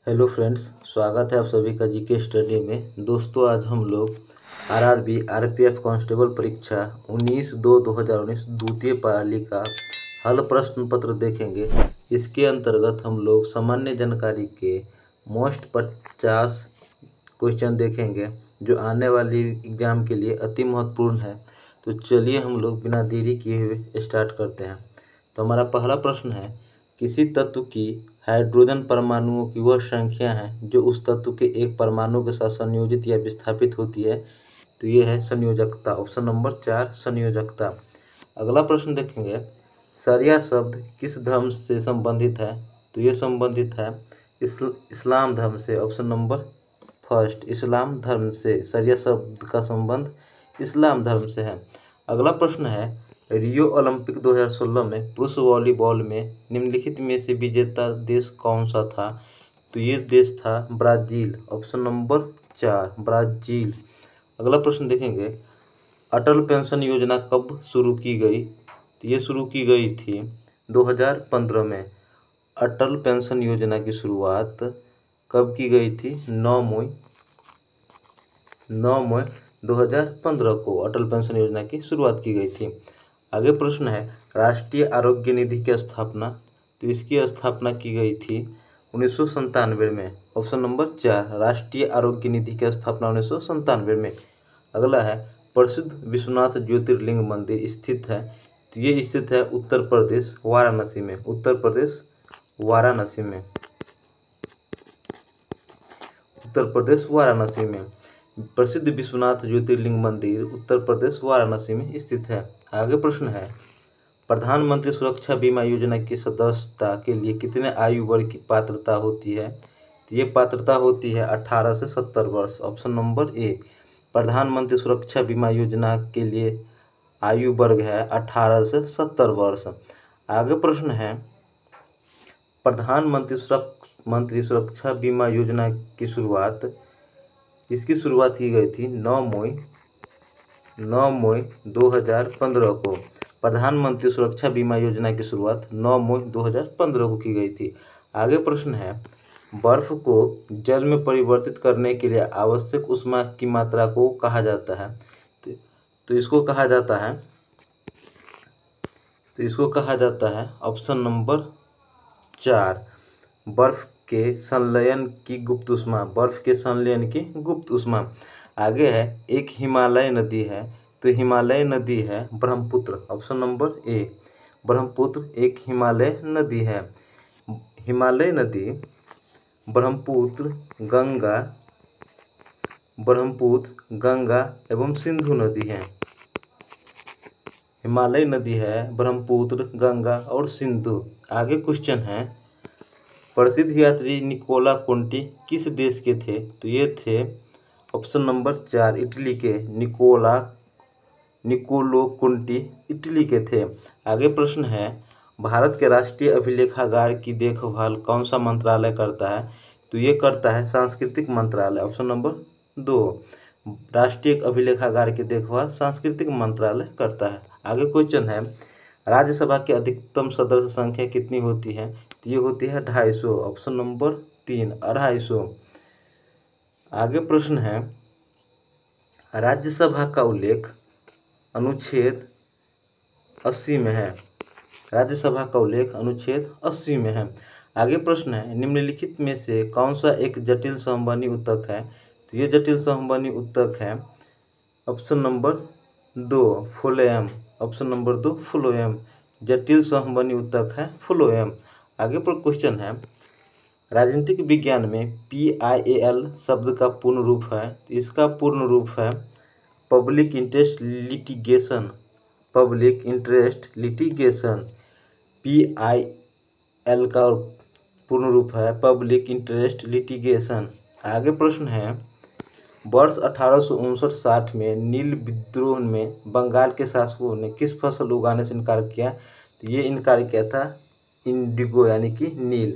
Hello friends, स्वागत है आप सभी का जीके स्टडी में। दोस्तों, आज हम लोग आरआरबी आरपीएफ कांस्टेबल परीक्षा 19/2/2019 द्वितीय पाली का हल प्रश्न पत्र देखेंगे। इसके अंतर्गत हम लोग सामान्य जानकारी के मोस्ट 50 क्वेश्चन देखेंगे जो आने वाली एग्जाम के लिए अति महत्वपूर्ण है। तो चलिए हम लोग बिना देरी किए हुए स्टार्ट करते हैं। तो हमारा पहला प्रश्न है, किसी तत्व की हाइड्रोजन परमाणुओं की वह संख्या है जो उस तत्व के एक परमाणु के साथ संयोजित या विस्थापित होती है। तो ये है संयोजकता। Option number 4 संयोजकता। अगला प्रश्न देखेंगे, शरिया शब्द किस धर्म से संबंधित है। तो ये संबंधित है इस्लाम धर्म से। ऑप्शन नंबर फर्स्ट इस्लाम धर्म से। शरिया शब्द का संबंध इस्लाम धर्म से है। अगला प्रश्न है, रियो ओलंपिक 2016 में पुरुष वॉलीबॉल में निम्नलिखित में से विजेता देश कौन सा था। तो ये देश था ब्राज़ील। Option number 4 Brazil. अगला प्रश्न देखेंगे, अटल पेंशन योजना कब शुरू की गई। तो ये शुरू की गई थी 2015 में। अटल पेंशन योजना की शुरुआत कब की गई थी? 9 मई 2015 को अटल पेंशन योजना की शुरुआत की गई थी। आगे प्रश्न है, राष्ट्रीय आरोग्य निधि की स्थापना। तो इसकी स्थापना की गई थी 1997 में। ऑप्शन नंबर 4 राष्ट्रीय आरोग्य निधि की स्थापना 1997 में। अगला है, प्रसिद्ध विश्वनाथ ज्योतिर्लिंग मंदिर स्थित है। तो ये स्थित है उत्तर प्रदेश वाराणसी में। उत्तर प्रदेश वाराणसी में। उत्तर प्रदेश वाराणसी में प्रसिद्ध विश्वनाथ ज्योतिर्लिंग मंदिर उत्तर प्रदेश वाराणसी में स्थित है। आगे प्रश्न है, प्रधानमंत्री सुरक्षा बीमा योजना की सदस्यता के लिए कितने आयु वर्ग की पात्रता होती है। तो ये पात्रता होती है 18 से 70 वर्ष। ऑप्शन नंबर ए प्रधानमंत्री सुरक्षा बीमा योजना के लिए आयु वर्ग है 18 से 70 वर्ष। आगे प्रश्न है, प्रधानमंत्री सुरक्षा बीमा योजना की शुरुआत इसकी शुरुआत की गई थी 9 मई 2015 को। प्रधानमंत्री सुरक्षा बीमा योजना की शुरुआत 9 मई 2015 को की गई थी। आगे प्रश्न है, बर्फ को जल में परिवर्तित करने के लिए आवश्यक ऊष्मा की मात्रा को कहा जाता है। तो इसको कहा जाता है ऑप्शन नंबर 4 बर्फ के संलयन की गुप्त ऊष्मा। बर्फ के संलयन की गुप्त ऊष्मा। आगे है, एक हिमालय नदी है। तो हिमालय नदी है ब्रह्मपुत्र। ऑप्शन नंबर ए ब्रह्मपुत्र एक हिमालय नदी है। हिमालय नदी ब्रह्मपुत्र गंगा एवं सिंधु नदी है। हिमालय नदी है ब्रह्मपुत्र, गंगा और सिंधु। आगे क्वेश्चन है, प्रसिद्ध यात्री निकोला कोंटी किस देश के थे। तो ये थे ऑप्शन नंबर 4 इटली के। निकोलो कोंटी इटली के थे। आगे प्रश्न है, भारत के राष्ट्रीय अभिलेखागार की देखभाल कौन सा मंत्रालय करता है। तो ये करता है सांस्कृतिक मंत्रालय। ऑप्शन नंबर 2 राष्ट्रीय अभिलेखागार की देखभाल सांस्कृतिक मंत्रालय करता है। आगे क्वेश्चन है, राज्यसभा की अधिकतम सदस्य संख्या कितनी होती है। तो ये होती है 250। Option number 3 250। आगे प्रश्न है, राज्यसभा का उल्लेख अनुच्छेद 80 में है। राज्यसभा का उल्लेख अनुच्छेद 80 में है। आगे प्रश्न है, निम्नलिखित में से कौन सा एक जटिल संवहनी ऊतक है। तो ये जटिल संवहनी ऊतक है option number 2 phloem. Option number 2 phloem. जटिल संवहनी ऊतक है फ्लोएम। आगे पर क्वेश्चन है, राजनीतिक विज्ञान में PIAL शब्द का पूर्ण रूप है। तो इसका पूर्ण रूप है public interest litigation. Public interest litigation. PIL का पूर्ण रूप है पब्लिक इंटरेस्ट लिटिगेशन। आगे प्रश्न है, वर्ष 1859-60 में नील विद्रोह में बंगाल के शासकों ने किस फसल उगाने से इनकार किया। तो ये इनकार किया था इंडिगो यानी कि नील।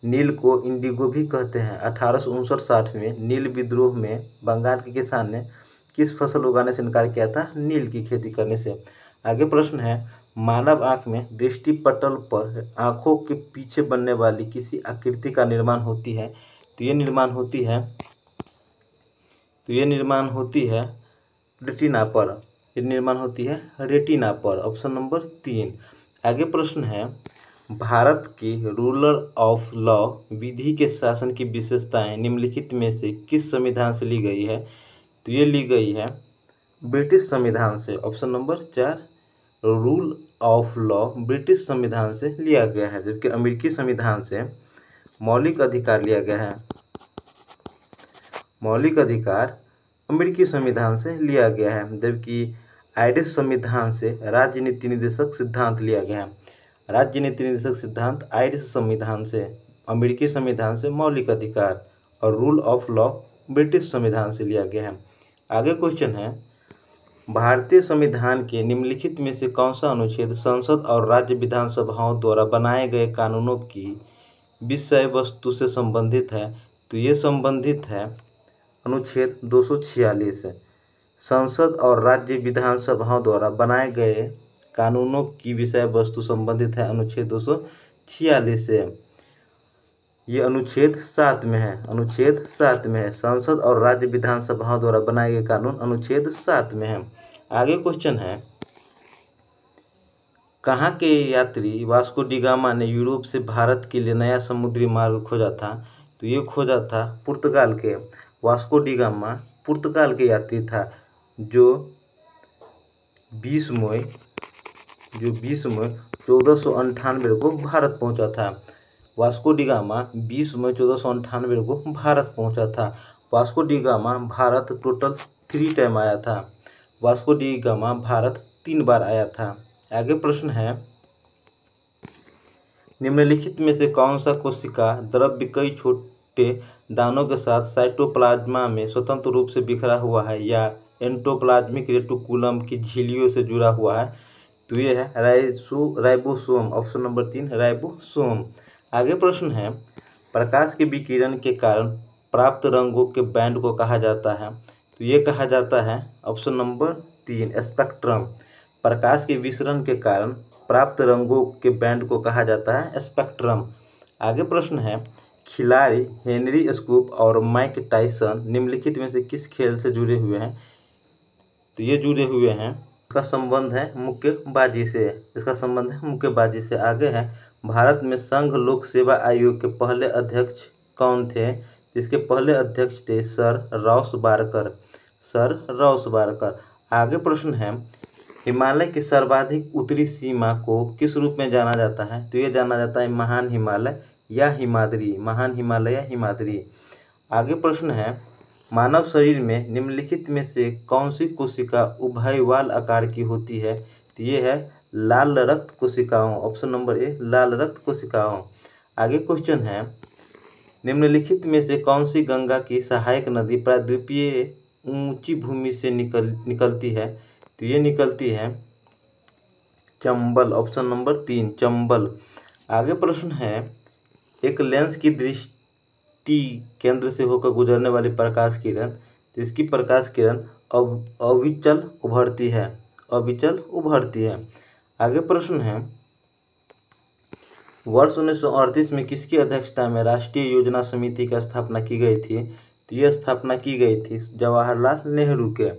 नील को इंडिगो भी कहते हैं। 1859-60 में नील विद्रोह में बंगाल के किसान ने किस फसल उगाने से इनकार किया था? नील की खेती करने से। आगे प्रश्न है, मानव आँख में दृष्टि पटल पर आँखों के पीछे बनने वाली किसी आकृति का निर्माण होती है। तो ये निर्माण होती है रेटिना पर। ये निर्माण होती है रेटिना पर। Option number 3। आगे प्रश्न है, भारत की रूल ऑफ लॉ विधि के शासन की विशेषताएं निम्नलिखित में से किस संविधान से ली गई है? तो ये ली गई है ब्रिटिश संविधान से। Option number 4। Rule of law British संविधान से लिया गया है, जबकि अमेरिकी संविधान से मौलिक अधिकार लिया गया है। मौलिक अधिकार अमेरिकी संविधान से लिया गया है, जबकि आयरिश संविधान से राज्य नीति निर्देशक सिद्धांत लिया गया है। राज्य नीति निर्देशक सिद्धांत आयरिश संविधान से, अमेरिकी संविधान से मौलिक अधिकार, और रूल ऑफ लॉ ब्रिटिश संविधान से लिया गया है। आगे क्वेश्चन है, भारतीय संविधान के निम्नलिखित में से कौन सा अनुच्छेद संसद और राज्य विधानसभाओं द्वारा बनाए गए कानूनों की विषय वस्तु से संबंधित है? तो ये संबंधित है अनुच्छेद 246 है। संसद और राज्य विधानसभाओं द्वारा बनाए गए कानूनों की विषय वस्तु संबंधित है अनुच्छेद 246 से। ये अनुच्छेद 7 में है। अनुच्छेद 7 में है। संसद और राज्य विधानसभाओं द्वारा बनाए गए कानून अनुच्छेद 7 में है। आगे क्वेश्चन है, कहाँ के यात्री वास्को डी गामा ने यूरोप से भारत के लिए नया समुद्री मार्ग खोजा था? तो ये खोजा था पुर्तगाल के। वास्को डी गामा पुर्तगाल के यात्री था जो 20 मई 1498 को भारत पहुंचा था। वास्को डी गामा 20 मई 1498 को भारत पहुंचा था। Vasco D gamma Bharat total 3 time आया था। वास्को डी गामा भारत 3 बार आया था। आगे प्रश्न है, निम्नलिखित में से कौन सा कोशिका द्रव्य कई छोटे दानों के साथ साइटोप्लाज्मा में स्वतंत्र रूप से बिखरा हुआ है या एंडोप्लाज्मिक रेटिकुलम की झिल्लियों से जुड़ा हुआ है? तो ये है राइबोसोम। Option number 3 ribosome. आगे प्रश्न है, प्रकाश के विकिरण के कारण प्राप्त रंगों के बैंड को कहा जाता है? तो ये कहा जाता है ऑप्शन नंबर 3 स्पेक्ट्रम। प्रकाश के विसरण के कारण प्राप्त रंगों के बैंड को कहा जाता है स्पेक्ट्रम। आगे प्रश्न है, खिलाड़ी हेनरी स्कूप और माइक टायसन निम्नलिखित में से किस खेल से जुड़े हुए हैं? तो ये जुड़े हुए हैं, इसका संबंध है मुक्केबाजी से। इसका संबंध है मुक्केबाजी से। आगे है, भारत में संघ लोक सेवा आयोग के पहले अध्यक्ष कौन थे? इसके पहले अध्यक्ष थे सर राउसबार्कर। सर राउसबार्कर। आगे प्रश्न है, हिमालय की सर्वाधिक उत्तरी सीमा को किस रूप में जाना जाता है? तो ये जाना जाता है महान हिमालय या हिमाद्री। महान हिमालय या हिमाद्री। आगे प्रश्न है, मानव शरीर में निम्नलिखित में से कौन सी कोशिका उभयवाल आकार की होती है? तो ये है लाल रक्त कोशिकाओं। ऑप्शन नंबर ए लाल रक्त कोशिकाओं। आगे क्वेश्चन है, निम्नलिखित में से कौन सी गंगा की सहायक नदी प्रायद्वीपीय ऊंची भूमि से निकलती है? तो ये निकलती है चंबल। Option number 3 Chambal. आगे प्रश्न है, एक लेंस की दृष्टि केंद्र से होकर गुजरने वाली प्रकाश किरण, तो इसकी प्रकाश किरण अविचल उभरती है। अविचल उभरती है। आगे प्रश्न है, वर्ष 1938 में किसकी अध्यक्षता में राष्ट्रीय योजना समिति की स्थापना की गई थी? तो यह स्थापना की गई थी जवाहरलाल नेहरू के।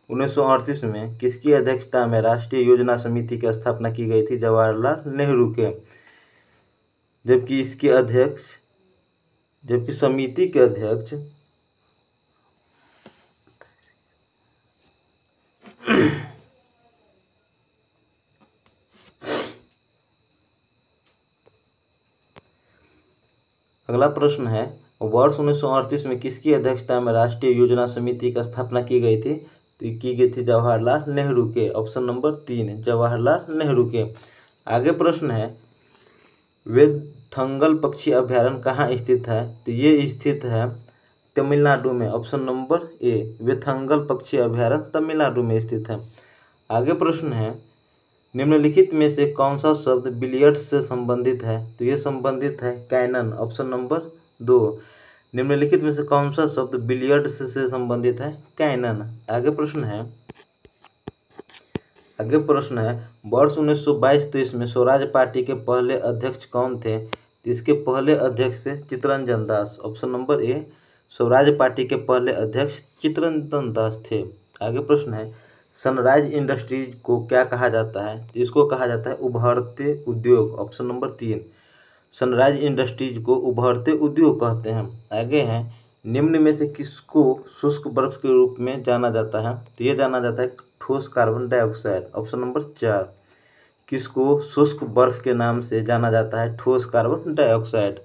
1938 में किसकी अध्यक्षता में राष्ट्रीय योजना समिति की स्थापना की गई थी? जवाहरलाल नेहरू के। जबकि समिति के अध्यक्ष अगला प्रश्न है, वर्ष 1938 में किसकी अध्यक्षता में राष्ट्रीय योजना समिति की स्थापना की गई थी? तो की गई थी जवाहरलाल नेहरू के। ऑप्शन नंबर 3 जवाहरलाल नेहरू के। आगे प्रश्न है, वेथंगल पक्षी अभ्यारण्य कहाँ स्थित है? तो ये स्थित है तमिलनाडु में। ऑप्शन नंबर ए वेथंगल पक्षी अभ्यारण्य तमिलनाडु में स्थित है। आगे प्रश्न है, निम्नलिखित में से कौन सा शब्द बिलियर्ड्स से संबंधित है? तो ये संबंधित है कैनन। Option number 2। निम्नलिखित में से कौन सा शब्द बिलियर्ड्स से संबंधित है? कैनन। आगे प्रश्न है, वर्ष 1922-23 में स्वराज पार्टी के पहले अध्यक्ष कौन थे? तो इसके पहले अध्यक्ष थे Chittaranjan Das. Option number A Swaraj Party के पहले अध्यक्ष चित्तरंजन दास थे। आगे प्रश्न है सनराइज इंडस्ट्रीज को क्या कहा जाता है? तो इसको कहा जाता है उभरते उद्योग। ऑप्शन नंबर 3 सनराइज इंडस्ट्रीज को उभरते उद्योग कहते हैं। आगे हैं निम्न में से किसको शुष्क बर्फ के रूप में जाना जाता है? तो ये जाना जाता है ठोस कार्बन डाइऑक्साइड। ऑप्शन नंबर 4 किसको शुष्क बर्फ के नाम से जाना जाता है? ठोस कार्बन डाइऑक्साइड।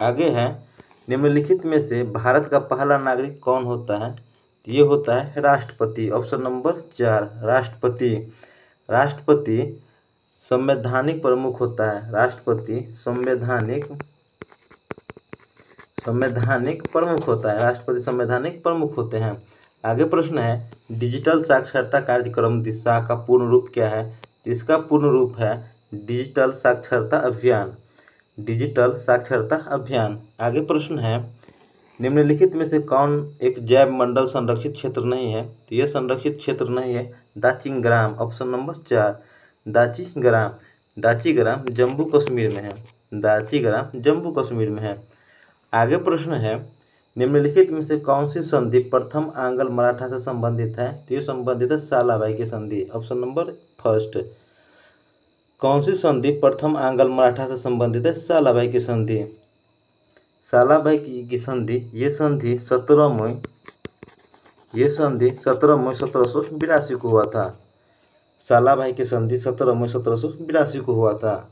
आगे है निम्नलिखित में से भारत का पहला नागरिक कौन होता है? तो ये होता है राष्ट्रपति। ऑप्शन नंबर 4 राष्ट्रपति। राष्ट्रपति संवैधानिक प्रमुख होता है। राष्ट्रपति संवैधानिक प्रमुख होता है। राष्ट्रपति संवैधानिक प्रमुख होते हैं। आगे प्रश्न है डिजिटल साक्षरता कार्यक्रम दिशा का पूर्ण रूप क्या है? इसका पूर्ण रूप है डिजिटल साक्षरता अभियान। डिजिटल साक्षरता अभियान। आगे प्रश्न है निम्नलिखित में से कौन एक जैव मंडल संरक्षित क्षेत्र नहीं है? तो यह संरक्षित क्षेत्र नहीं है दाचिंगग्राम। Option number 4 Dachigam. दाचीग्राम जम्मू कश्मीर में है। दाचीग्राम जम्मू कश्मीर में है। आगे प्रश्न है निम्नलिखित में से कौन सी संधि प्रथम आंग्ल मराठा से संबंधित है? तो ये संबंधित है सालाबाई की संधि। ऑप्शन नंबर 1 कौन सी संधि प्रथम आंग्ल मराठा से संबंधित है? सालाबाई की संधि। सालाबाई की संधि ये संधि 17 मई 1782 को हुआ था। सालाबाई की संधि 17 मई 1782 को हुआ था।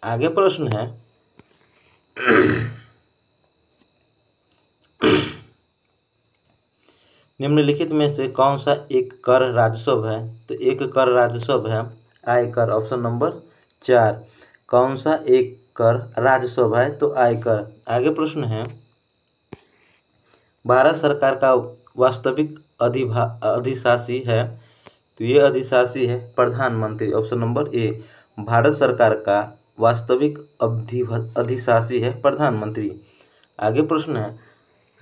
आगे प्रश्न है निम्नलिखित में से कौन सा एक कर राजस्व है? तो एक कर राजस्व है आयकर। ऑप्शन नंबर 4 कौन सा एक कर राजस्व है? तो आयकर। आगे प्रश्न है भारत सरकार का वास्तविक अधिशासी है? तो ये अधिशासी है प्रधानमंत्री। ऑप्शन नंबर ए भारत सरकार का वास्तविक अधिशासी है प्रधानमंत्री। आगे प्रश्न है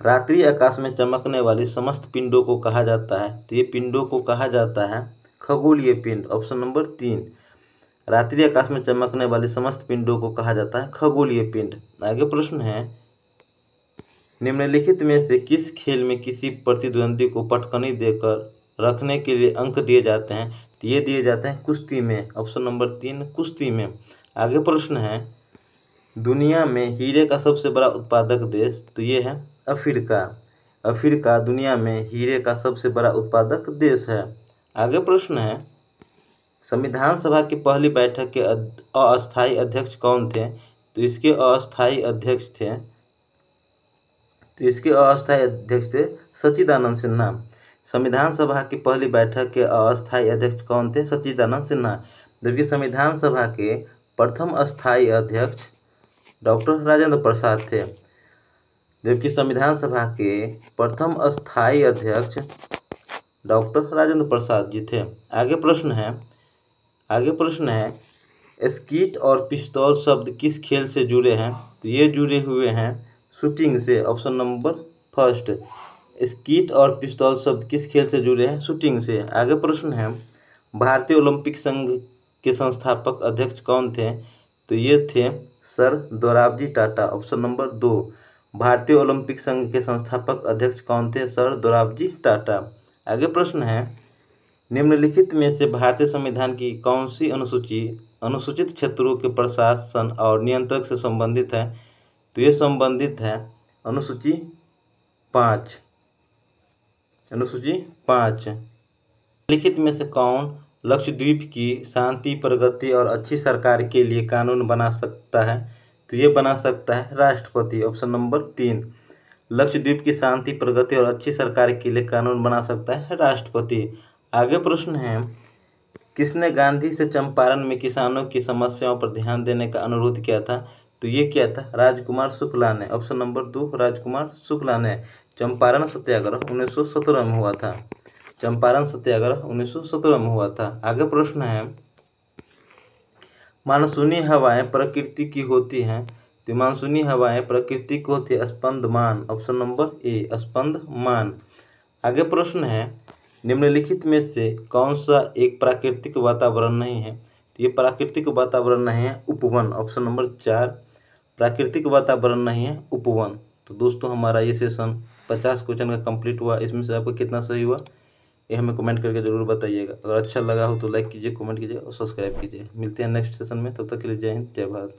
रात्रि आकाश में चमकने वाली समस्त पिंडों को कहा जाता है? तो ये पिंडों को कहा जाता है खगोलीय पिंड। ऑप्शन नंबर 3 रात्रि आकाश में चमकने वाली समस्त पिंडों को कहा जाता है खगोलीय पिंड। आगे प्रश्न है निम्नलिखित में से किस खेल में किसी प्रतिद्वंदी को पटकनी देकर रखने के लिए अंक दिए जाते हैं? तो ये दिए जाते हैं कुश्ती में। ऑप्शन नंबर 3 कुश्ती में। आगे प्रश्न है दुनिया में हीरे का सबसे बड़ा उत्पादक देश? तो ये है अफ्रीका। अफ्रीका दुनिया में हीरे का सबसे बड़ा उत्पादक देश है। आगे प्रश्न है संविधान सभा की पहली बैठक के अस्थायी अध्यक्ष कौन थे? तो इसके अस्थायी अध्यक्ष थे सच्चिदानंद सिन्हा। संविधान सभा की पहली बैठक के अस्थायी अध्यक्ष कौन थे? सच्चिदानंद सिन्हा। जबकि संविधान सभा के प्रथम अस्थायी अध्यक्ष डॉक्टर राजेंद्र प्रसाद थे। जबकि संविधान सभा के प्रथम अस्थायी अध्यक्ष डॉक्टर राजेंद्र प्रसाद जी थे। आगे प्रश्न है स्कीट और पिस्तौल शब्द किस खेल से जुड़े हैं? तो ये जुड़े हुए हैं शूटिंग से। ऑप्शन नंबर 1 स्कीट और पिस्तौल शब्द किस खेल से जुड़े हैं? शूटिंग से। आगे प्रश्न है भारतीय ओलंपिक संघ के संस्थापक अध्यक्ष कौन थे? तो ये थे sir Dorabji Tata. Option number 2 भारतीय ओलंपिक संघ के संस्थापक अध्यक्ष कौन थे? सर दोराबजी टाटा। आगे प्रश्न है निम्नलिखित में से भारतीय संविधान की कौन सी अनुसूची अनुसूचित क्षेत्रों के प्रशासन और नियंत्रण से संबंधित है? तो ये संबंधित है अनुसूची 5। निम्नलिखित में से कौन लक्षद्वीप की शांति प्रगति और अच्छी सरकार के लिए कानून बना सकता है? तो ये बना सकता है राष्ट्रपति। ऑप्शन नंबर 3 लक्षद्वीप की शांति प्रगति और अच्छी सरकार के लिए कानून बना सकता है राष्ट्रपति। आगे प्रश्न है किसने गांधी से चंपारण में किसानों की समस्याओं पर ध्यान देने का अनुरोध किया था? तो ये किया था राजकुमार शुक्ला ने। ऑप्शन नंबर 2 राजकुमार शुक्ला ने। चंपारण सत्याग्रह 1917 में हुआ था। चंपारण सत्याग्रह 1917 में हुआ था। आगे प्रश्न है मानसूनी हवाएं प्रकृति की होती हैं? तो मानसूनी हवाएं प्रकृति की होती है स्पंदमान। ऑप्शन नंबर ए स्पंदमान। आगे प्रश्न है निम्नलिखित में से कौन सा एक प्राकृतिक वातावरण नहीं है? तो ये प्राकृतिक वातावरण नहीं है उपवन। ऑप्शन नंबर 4 प्राकृतिक वातावरण नहीं है, उपवन। तो दोस्तों हमारा ये सेशन 50 क्वेश्चन का कंप्लीट हुआ। इसमें से आपको कितना सही हुआ ये हमें कमेंट करके ज़रूर बताइएगा। अगर अच्छा लगा हो तो लाइक कीजिए, कमेंट कीजिए और सब्सक्राइब कीजिए। मिलते हैं नेक्स्ट सेशन में, तब तक के लिए जय हिंद, जय भारत।